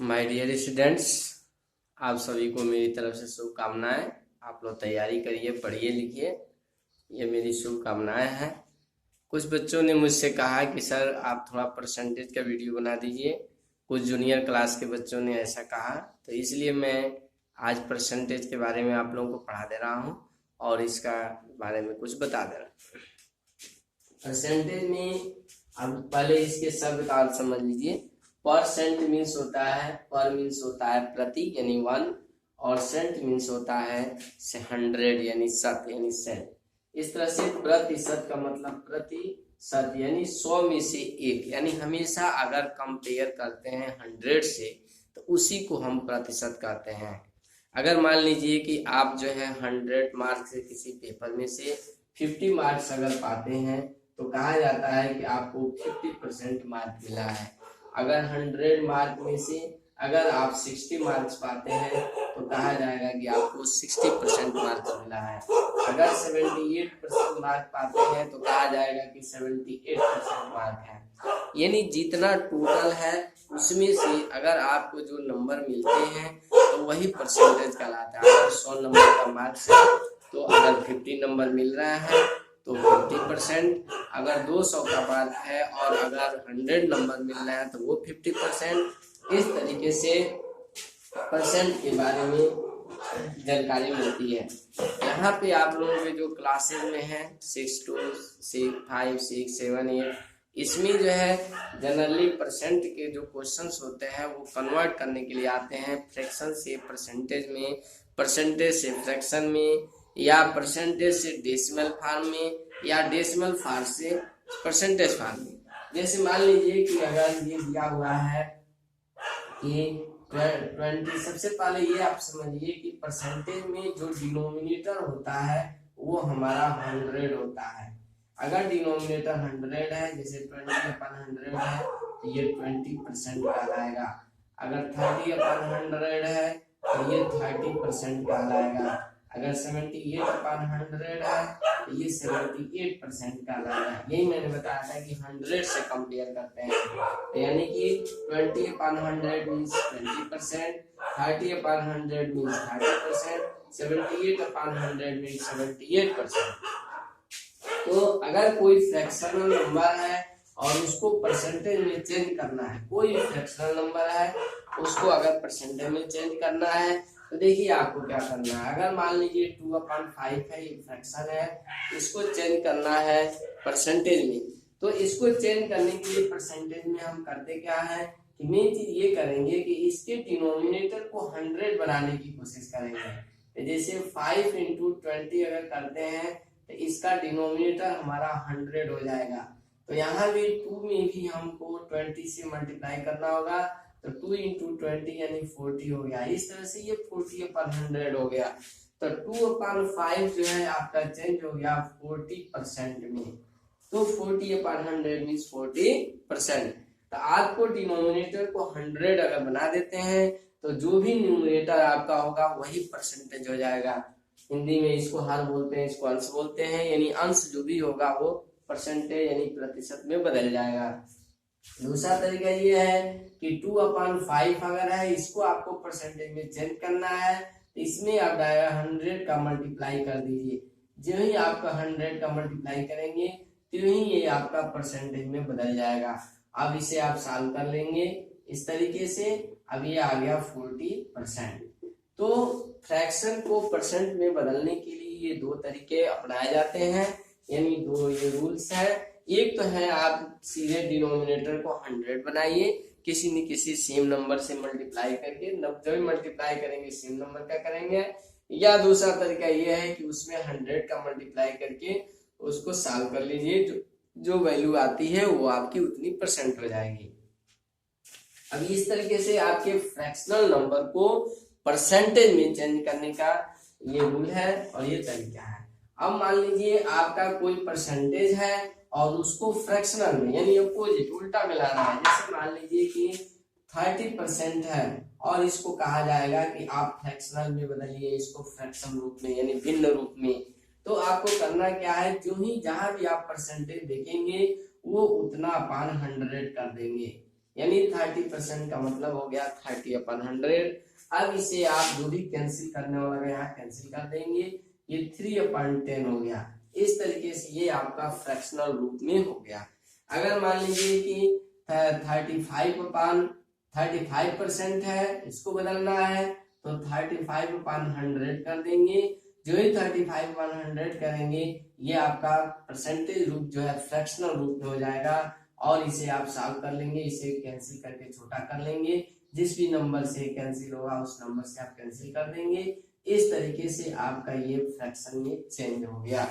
My dear students, आप सभी को मेरी तरफ से शुभकामनाएं। आप लोग तैयारी करिए, पढ़िए, लिखिए, ये मेरी शुभकामनाएं हैं। कुछ बच्चों ने मुझसे कहा कि सर आप थोड़ा परसेंटेज का वीडियो बना दीजिए। कुछ जूनियर क्लास के बच्चों ने ऐसा कहा, तो इसलिए मैं आज परसेंटेज के बारे में आप लोगों को पढ़ा दे रहा हूँ और इसका बारे में कुछ बता दे रहा हूँ। परसेंटेज में अब पहले इसके शब्द का अर्थ समझ लीजिए। परसेंट मीन्स होता है, पर मीन्स होता है प्रति यानी 1, और सेंट मीन्स होता है 100 यानी शत यानी सेंट। इस तरह से प्रतिशत का मतलब प्रतिशत यानी 100 में से 1, यानी हमेशा अगर कंपेयर करते हैं 100 से तो उसी को हम प्रतिशत कहते हैं। अगर मान लीजिए कि आप जो है 100 मार्क्स से किसी पेपर में से 50 मार्क्स अगर पाते हैं तो कहा जाता है कि आपको 50% मार्क मिला है। अगर 100 मार्क में से अगर आप 60 मार्क्स पाते हैं तो कहा जाएगा कि आपको 60% मार्क मिला है। अगर 78% मार्क पाते हैं तो कहा जाएगा कि 78% मार्क है। यानी जितना टोटल है उसमें से अगर आपको जो नंबर मिलते हैं तो वही परसेंटेज कहलाता है। अगर 100 नंबर का मार्क्स है तो अगर 50 नंबर मिल रहा है तो 50%, अगर 200 का मार्क है और अगर 100 नंबर मिल रहा है तो वो 50%। इस तरीके से परसेंट के बारे में जानकारी मिलती है। यहाँ पे आप लोगों के जो क्लासेस में है 6 to 5, 6, 7, 8, इसमें जो है जनरली परसेंट के जो क्वेश्चंस होते हैं वो कन्वर्ट करने के लिए आते हैं फ्रैक्शन से परसेंटेज में, परसेंटेज से फ्रैक्शन में, या परसेंटेज से डेसिमल फॉर्म में, या डेसिमल फॉर्म से परसेंटेज फॉर्म में। जैसे मान लीजिए कि अगर ये दिया हुआ है कि 20, सबसे पहले ये आप समझिए कि परसेंटेज में जो डिनोमिनेटर होता है वो हमारा 100 होता है। अगर डिनोमिनेटर 100 है, जैसे 20/100 है तो ये 20% कहलाएगा। अगर 30/100 है तो ये 30% कहलाएगा। अगर 78/100 है तो ये 78% कहलाएगा। यही मैंने बताया था कि 100 से कंपेयर करते हैं, यानी कि 20/100 मीन्स 20%, 30/100 मीन्स 30%, 78/100 मीन्स 78%। तो अगर कोई फ्रैक्शनल नंबर है और उसको परसेंटेज में चेंज करना है, कोई फ्रैक्शनल नंबर है उसको अगर परसेंटेज में चेंज करना है तो देखिए आपको क्या करना है। अगर मान लीजिए 2/5 है, ये फ्रैक्शन है, इसको चेंज करना है परसेंटेज में, तो इसको चेंज करने के लिए परसेंटेज में हम करते क्या है कि मेन चीज ये करेंगे कि इसके डिनोमिनेटर को 100 बनाने की कोशिश करेंगे। जैसे 5 × 20 अगर करते हैं तो इसका डिनोमिनेटर हमारा 100 हो जाएगा। तो यहाँ भी 2 में भी हमको 20 से मल्टीप्लाई करना होगा, तो 2 × 20 यानी 40 हो गया। इस तरह से ये 40/100 हो गया। तो 2/5 जो है आपका चेंज हो गया 40% में। तो 40/100 मीन्स 40%। तो आपको डिनोमिनेटर को 100 अगर बना देते हैं तो जो भी न्यूमरेटर आपका होगा वही परसेंटेज हो जाएगा। हिंदी में इसको हर बोलते हैं, इसको अंश बोलते हैं, यानी अंश जो भी होगा वो परसेंटेज यानी प्रतिशत में बदल जाएगा। दूसरा तरीका ये है कि 2/5 अगर है, इसको आपको परसेंटेज में चेंज करना है तो इसमें आप 100 का मल्टीप्लाई कर दीजिए। जो ही आपका 100 का मल्टीप्लाई करेंगे तो ही ये आपका परसेंटेज में बदल जाएगा। अब इसे आप सॉल्व कर लेंगे इस तरीके से। अब ये आ गया 40%। तो फ्रैक्शन को परसेंट में बदलने के लिए ये 2 तरीके अपनाए जाते हैं, यानी 2 ये रूल्स है। एक तो है आप सीधे डिनोमिनेटर को 100 बनाइए, किसी न किसी सेम नंबर से मल्टीप्लाई करके, जब मल्टीप्लाई करेंगे सेम नंबर का करेंगे। या दूसरा तरीका ये है कि उसमें 100 का मल्टीप्लाई करके उसको सॉल्व कर लीजिए, जो वैल्यू आती है वो आपकी उतनी परसेंट हो जाएगी। अब इस तरीके से आपके फ्रैक्शनल नंबर को परसेंटेज में चेंज करने का ये रूल है और ये तरीका है। अब मान लीजिए आपका कोई परसेंटेज है और उसको फ्रैक्शनल में यानी अपोजिट उल्टा मिलाना है। जैसे मान लीजिए कि 30% है और इसको कहा जाएगा कि आप फ्रैक्शनल में बदलिए इसको फ्रैक्शन रूप में यानी भिन्न रूप में। तो आपको करना क्या है, जो ही जहां भी आप परसेंटेज देखेंगे वो उतना 100 कर देंगे। यानी 30% का मतलब हो गया 30/100। अब इसे आप जो भी कैंसिल करने वाला यहाँ कैंसिल कर देंगे, ये 3/10 हो गया। इस तरीके से ये आपका फ्रैक्शनल रूप में हो गया। अगर मान लीजिए कि 35% है, इसको बदलना है तो 35/100 कर देंगे। जो ही 35/100 करेंगे ये आपका परसेंटेज रूप जो है फ्रैक्शनल रूप में हो जाएगा, और इसे आप सॉल्व कर लेंगे, इसे कैंसिल करके छोटा कर लेंगे। जिस भी नंबर से कैंसिल होगा उस नंबर से आप कैंसिल कर देंगे। इस तरीके से आपका ये फ्रैक्शन में चेंज हो गया।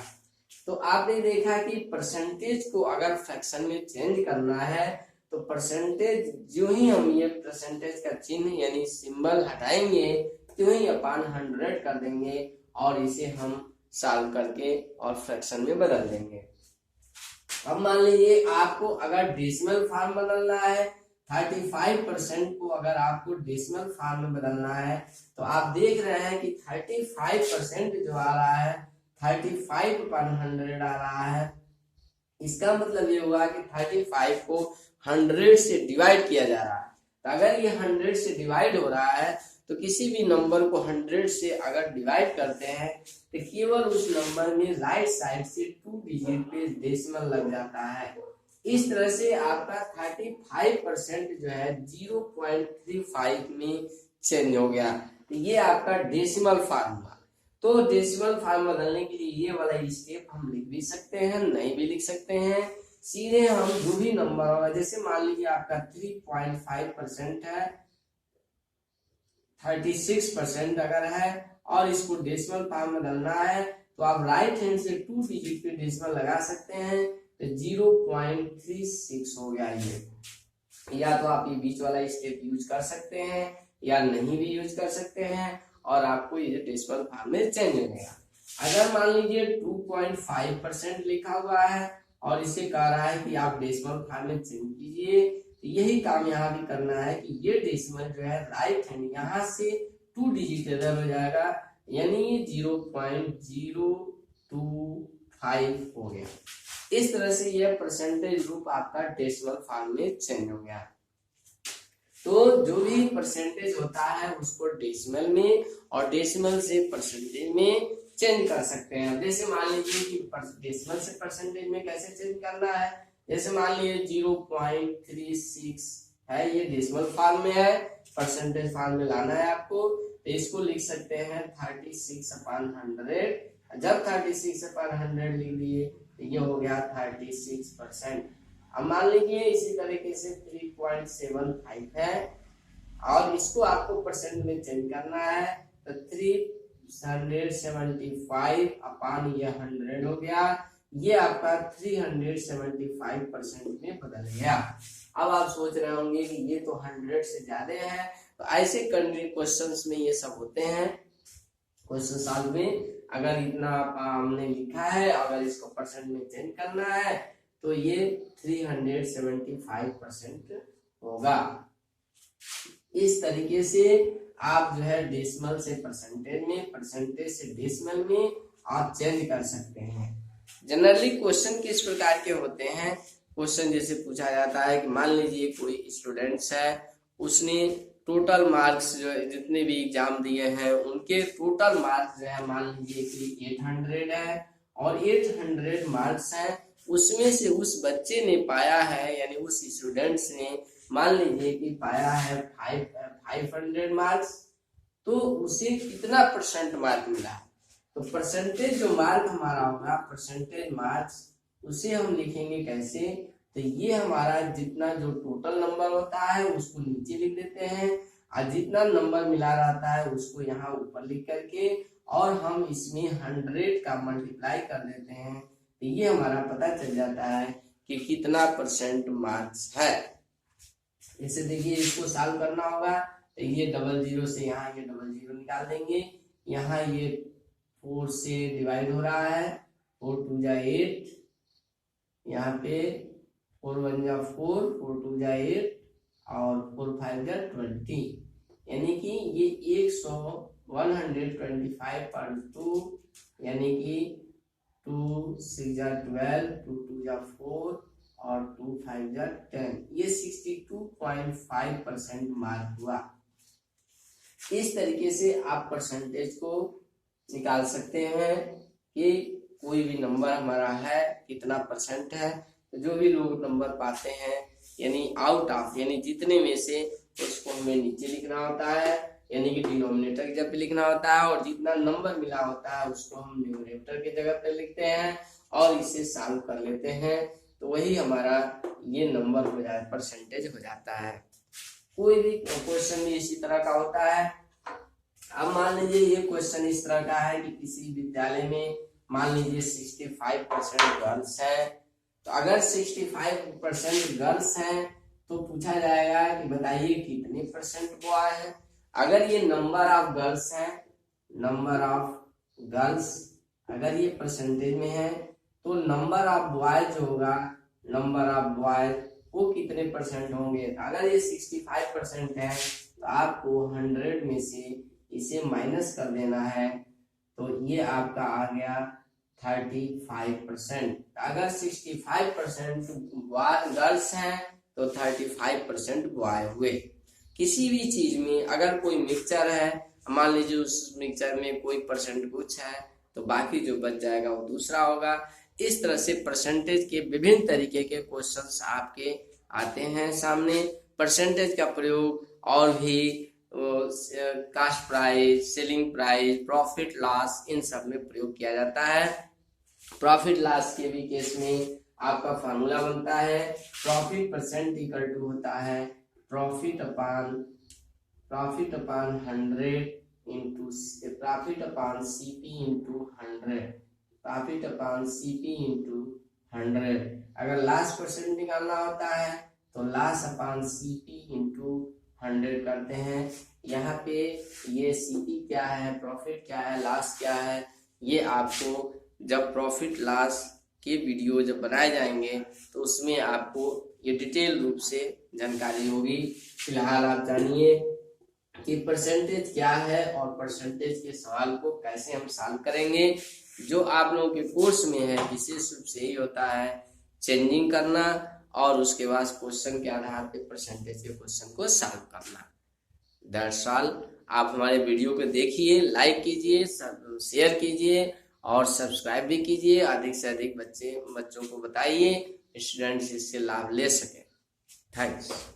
तो आपने देखा कि परसेंटेज को अगर फ्रैक्शन में चेंज करना है तो परसेंटेज जो ही हम ये परसेंटेज का चिन्ह यानी सिंबल हटाएंगे त्यों ही अपान 100 कर देंगे, और इसे हम सॉल्व करके और फ्रैक्शन में बदल देंगे। अब मान लीजिए आपको अगर डेसिमल फॉर्म बदलना है, 35% को अगर आपको डेसिमल फॉर्म में बदलना है तो आप देख रहे हैं कि 35% जो आ रहा है 35/100 आ रहा है। इसका मतलब ये हुआ कि 35 को 100 से डिवाइड किया जा रहा है। तो अगर ये 100 से डिवाइड हो रहा है तो किसी भी नंबर को 100 से अगर डिवाइड करते हैं तो केवल उस नंबर में राइट साइड से 2 डिजिट पे डेसिमल लग जाता है। इस तरह से आपका 35% जो है 0.35 में चेंज हो गया। तो ये आपका डेसिमल फार्मूला। तो डेसिमल फार्म बदलने के लिए ये वाला स्टेप हम लिख भी सकते हैं, नहीं भी लिख सकते हैं। सीधे हम जो भी नंबर होगा, जैसे मान लीजिए आपका 3.5% है, 36% अगर है और इसको डेसिमल फॉर्म में बदलना है तो आप राइट हैंड से 2 डिजिट पे डेसिमल लगा सकते हैं। तो 0.36 हो गया ये। या तो आप ये बीच वाला स्टेप यूज कर सकते हैं या नहीं भी यूज कर सकते हैं, और आपको ये डेसिमल फॉर्म में चेंज हो गया। अगर मान लीजिए 2.5% लिखा हुआ है और इसे कह रहा है कि आप डेसिमल फॉर्म में चेंज कीजिए, तो यही काम यहाँ भी करना है कि ये डेसिमल जो है राइट हैंड यहाँ से 2 डिजिट इधर हो जाएगा, यानी 0.025 हो गया। इस तरह से यह परसेंटेज रूप आपका डेसिमल फॉर्म में चेंज हो गया। तो जो भी परसेंटेज होता है उसको डेसिमल में और डेसिमल से परसेंटेज में चेंज कर सकते हैं। जैसे मान लीजिए कि डेसिमल से परसेंटेज में कैसे चेंज करना है, जैसे मान लीजिए 0.36 है, ये डेसिमल फॉर्म में है, परसेंटेज फॉर्म में लाना है आपको। तो इसको लिख सकते हैं 36/100। जब 36/100 लिख दिए तो ये हो गया 36%। अब मान लीजिए इसी तरीके से 3.75 है और इसको आपको परसेंट में चेंज करना है तो 375/100 हो गया। ये आपका 375% में बदल गया। अब आप सोच रहे होंगे कि ये तो 100 से ज्यादा है, तो ऐसे क्वेश्चंस में ये सब होते हैं। क्वेश्चन सॉल्व में अगर इतना हमने लिखा है, अगर इसको परसेंट में चेंज करना है तो ये 375% होगा। इस तरीके से आप जो है डेसिमल से परसेंटेज में, परसेंटेज से डेसिमल में आप चेंज कर सकते हैं। जनरली क्वेश्चन किस प्रकार के होते हैं, क्वेश्चन जैसे पूछा जाता है कि मान लीजिए कोई स्टूडेंट्स है, उसने टोटल मार्क्स जो जितने भी एग्जाम दिए हैं उनके टोटल मार्क्स जो है मान लीजिए कि 800 है और 800 मार्क्स हैं, उसमें से उस बच्चे ने पाया है यानी उस स्टूडेंट्स ने मान लीजिए कि पाया है 500 मार्क्स, तो उसे कितना परसेंट मार्क मिला। तो परसेंटेज जो मार्क हमारा होगा, परसेंटेज मार्क्स, उसे हम लिखेंगे कैसे, तो ये हमारा जितना जो टोटल नंबर होता है उसको नीचे लिख देते हैं और जितना नंबर मिला रहता है उसको यहाँ ऊपर लिख करके और हम इसमें 100 का मल्टीप्लाई कर देते हैं, तो ये हमारा पता चल जाता है कि कितना परसेंट मार्क्स है। जैसे देखिए इसको सॉल्व करना होगा तो ये 00 से यहाँ ये 00 निकाल देंगे, यहाँ ये 4 से डिवाइड हो रहा है, 4 2 जा 8, यहाँ पे 4 1 जा 4, 4 2 जा 8 और 4 5 जा 20, यानी कि ये 125/2 यानी कि 2 6 जा 12, 2 2 जा 4 और 2 5 जा 10, ये 62.5% मार्क हुआ। इस तरीके से आप परसेंटेज को निकाल सकते हैं कि कोई भी नंबर हमारा है कितना परसेंट है। तो जो भी लोग नंबर पाते हैं यानी आउट ऑफ यानी जितने में से, उसको हमें नीचे लिखना होता है, यानी कि डिनोमिनेटर की जगह पे लिखना होता है, और जितना नंबर मिला होता है उसको हम न्यूमरेटर की जगह पे लिखते हैं और इसे सॉल्व कर लेते हैं। तो वही हमारा ये नंबर हो जाए, परसेंटेज हो जाता है। कोई भी क्वेश्चन भी इसी तरह का होता है। अब मान लीजिए ये क्वेश्चन इस तरह का है कि किसी विद्यालय में मान लीजिए 65% गर्ल्स हैं। तो अगर 65% गर्ल्स हैं तो पूछा जाएगा कि बताइए कितने परसेंट बॉय है। अगर ये नंबर ऑफ गर्ल्स है, नंबर ऑफ गर्ल्स अगर ये परसेंटेज में है, तो नंबर ऑफ बॉयज होगा, नंबर ऑफ बॉयज वो कितने परसेंट होंगे। अगर ये 65% है तो आपको 100 में से इसे माइनस कर देना है, तो ये आपका आ गया 35%। अगर 65% गर्ल्स हैं तो 35% बॉय हुए। किसी भी चीज में अगर कोई मिक्सचर है, मान लीजिए उस मिक्सचर में कोई परसेंट कुछ है तो बाकी जो बच जाएगा वो दूसरा होगा। इस तरह से परसेंटेज के विभिन्न तरीके के क्वेश्चंस आपके आते हैं सामने। परसेंटेज का प्रयोग और भी cost price, selling price, profit loss, इन सब में प्रयोग किया जाता है। प्रॉफिट लॉस के भी केस में आपका फार्मूला बनता है, प्रॉफिट परसेंट इक्वल टू होता है profit upon 100 into profit upon CP into 100, profit upon CP into 100। अगर लास्ट परसेंट निकालना होता है तो लास्ट अपॉन सीपी इंटू 100 करते हैं। यहाँ पे ये सीपी क्या है, प्रॉफिट क्या है, लॉस क्या है, ये आपको जब प्रॉफिट लॉस के वीडियो जब बनाए जाएंगे तो उसमें आपको ये डिटेल रूप से जानकारी होगी। फिलहाल आप जानिए कि परसेंटेज क्या है और परसेंटेज के सवाल को कैसे हम सॉल्व करेंगे। जो आप लोगों के कोर्स में है विशेष रूप से यही होता है चेंजिंग करना और उसके बाद क्वेश्चन के आधार पे परसेंटेज के क्वेश्चन को सॉल्व करना। That's all. आप हमारे वीडियो को देखिए, लाइक कीजिए, शेयर कीजिए और सब्सक्राइब भी कीजिए। अधिक से अधिक बच्चों को बताइए, स्टूडेंट्स इससे लाभ ले सके। थैंक्स।